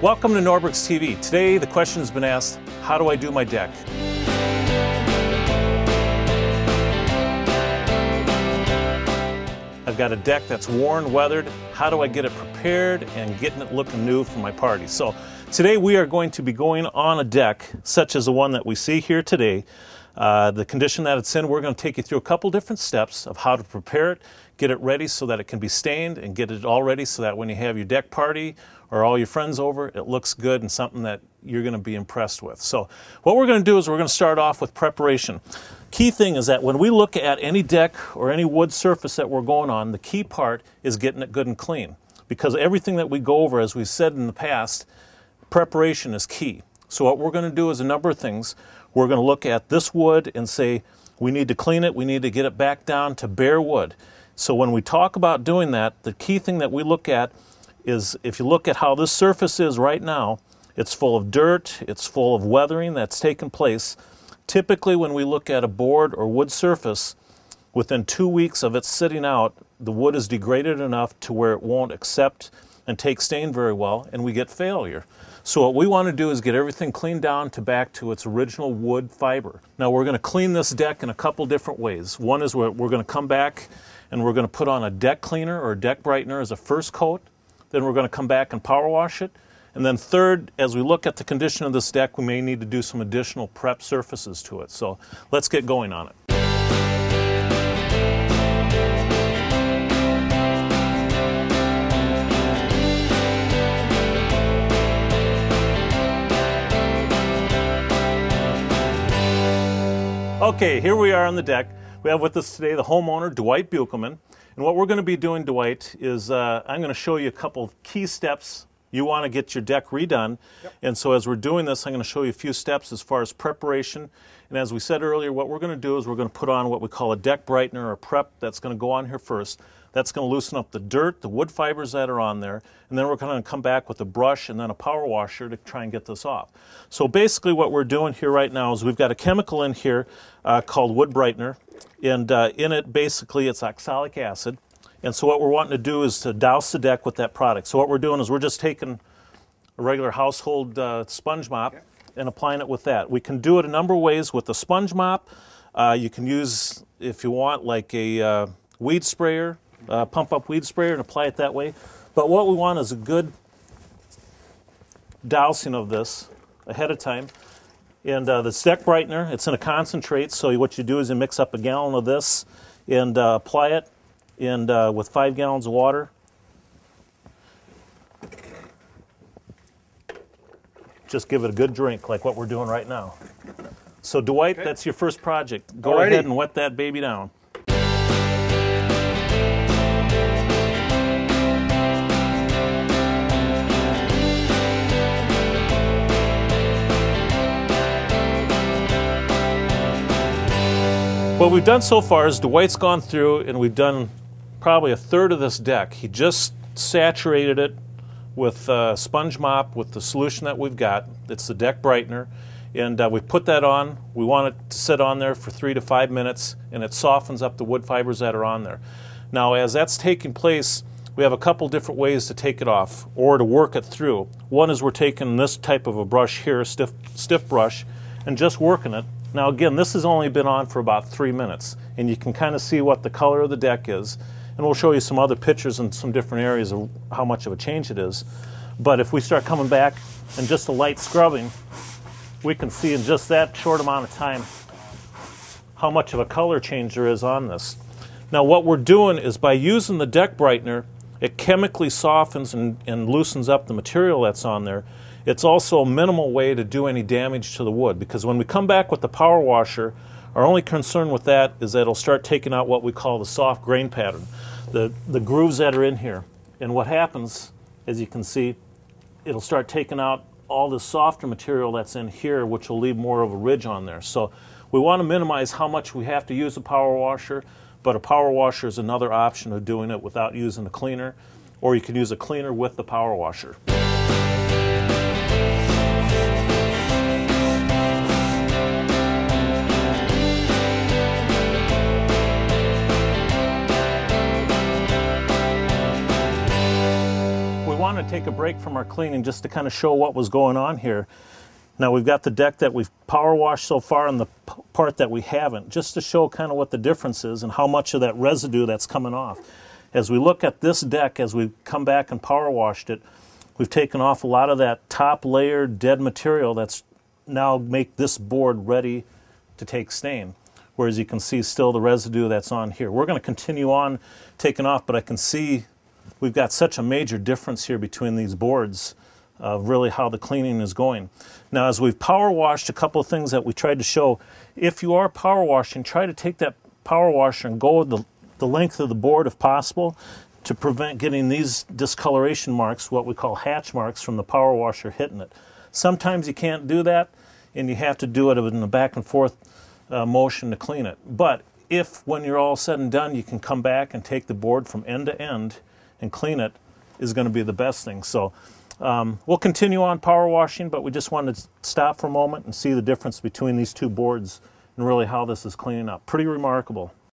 Welcome to Norbert's TV. Today the question has been asked, how do I do my deck? I've got a deck that's worn, weathered. How do I get it prepared and getting it looking new for my party? So today we are going to be going on a deck such as the one that we see here today. The condition that it's in, we're going to take you through a couple different steps of how to prepare it, get it ready so that it can be stained, and get it all ready so that when you have your deck party or all your friends over, it looks good and something that you're going to be impressed with. So what we're going to do is we're going to start off with preparation. Key thing is that when we look at any deck or any wood surface that we're going on, the key part is getting it good and clean. Because everything that we go over, as we've said in the past, preparation is key. So what we're going to do is a number of things. We're going to look at this wood and say, we need to clean it, we need to get it back down to bare wood. So when we talk about doing that, the key thing that we look at is, if you look at how this surface is right now, it's full of dirt, it's full of weathering that's taken place. Typically when we look at a board or wood surface, within 2 weeks of it sitting out, the wood is degraded enough to where it won't accept and take stain very well, and we get failure. So what we want to do is get everything cleaned down to back to its original wood fiber. Now we're going to clean this deck in a couple different ways. One is we're going to come back and we're going to put on a deck cleaner or a deck brightener as a first coat. Then we're going to come back and power wash it. And then third, as we look at the condition of this deck, we may need to do some additional prep surfaces to it. So let's get going on it. Okay, here we are on the deck. We have with us today the homeowner, Dwight Buchelman. And what we're going to be doing, Dwight, is I'm going to show you a couple of key steps. You want to get your deck redone. Yep. And so as we're doing this, I'm going to show you a few steps as far as preparation. And as we said earlier, what we're going to do is we're going to put on what we call a deck brightener or prep that's going to go on here first. That's going to loosen up the dirt, the wood fibers that are on there, and then we're going to come back with a brush and then a power washer to try and get this off. So basically what we're doing here right now is we've got a chemical in here called wood brightener, and in it basically it's oxalic acid. And so what we're wanting to do is to douse the deck with that product. So what we're doing is we're just taking a regular household sponge mop and applying it with that. We can do it a number of ways with the sponge mop. You can use, if you want, like a weed sprayer, pump up weed sprayer and apply it that way. But what we want is a good dousing of this ahead of time. And the deck brightener, it's in a concentrate, so what you do is you mix up a gallon of this and apply it with 5 gallons of water. Just give it a good drink like what we're doing right now. So Dwight, that's your first project. Go ahead and wet that baby down. What we've done so far is Dwight's gone through and we've done probably a third of this deck. He just saturated it with sponge mop with the solution that we've got. It's the deck brightener. And we put that on. We want it to sit on there for 3 to 5 minutes, and it softens up the wood fibers that are on there. Now as that's taking place, we have a couple different ways to take it off or to work it through. One is we're taking this type of a brush here, stiff brush, and just working it. Now again, this has only been on for about 3 minutes, and you can kind of see what the color of the deck is, and we'll show you some other pictures in some different areas of how much of a change it is. But if we start coming back and just a light scrubbing, we can see in just that short amount of time how much of a color change there is on this. Now what we're doing is by using the deck brightener, it chemically softens and loosens up the material that's on there. It's also a minimal way to do any damage to the wood, because when we come back with the power washer, our only concern with that is that it'll start taking out what we call the soft grain pattern, the grooves that are in here. And what happens, as you can see, it'll start taking out all the softer material that's in here, which will leave more of a ridge on there. So we want to minimize how much we have to use a power washer, but a power washer is another option of doing it without using a cleaner, or you can use a cleaner with the power washer. wanted to take a break from our cleaning just to kind of show what was going on here. Now we've got the deck that we've power washed so far and the part that we haven't, just to show kind of what the difference is and how much of that residue that's coming off. As we look at this deck, as we come back and power washed it, we've taken off a lot of that top layer dead material that's now make this board ready to take stain. Whereas you can see still the residue that's on here. We're going to continue on taking off, but I can see we've got such a major difference here between these boards of really how the cleaning is going. Now, as we've power washed, a couple of things that we tried to show, if you are power washing, try to take that power washer and go the length of the board if possible to prevent getting these discoloration marks, what we call hatch marks, from the power washer hitting it. Sometimes you can't do that, and you have to do it in a back and forth motion to clean it. But if, when you're all said and done, you can come back and take the board from end to end and clean it, is going to be the best thing. So we'll continue on power washing, but we just wanted to stop for a moment and see the difference between these two boards and really how this is cleaning up. Pretty remarkable.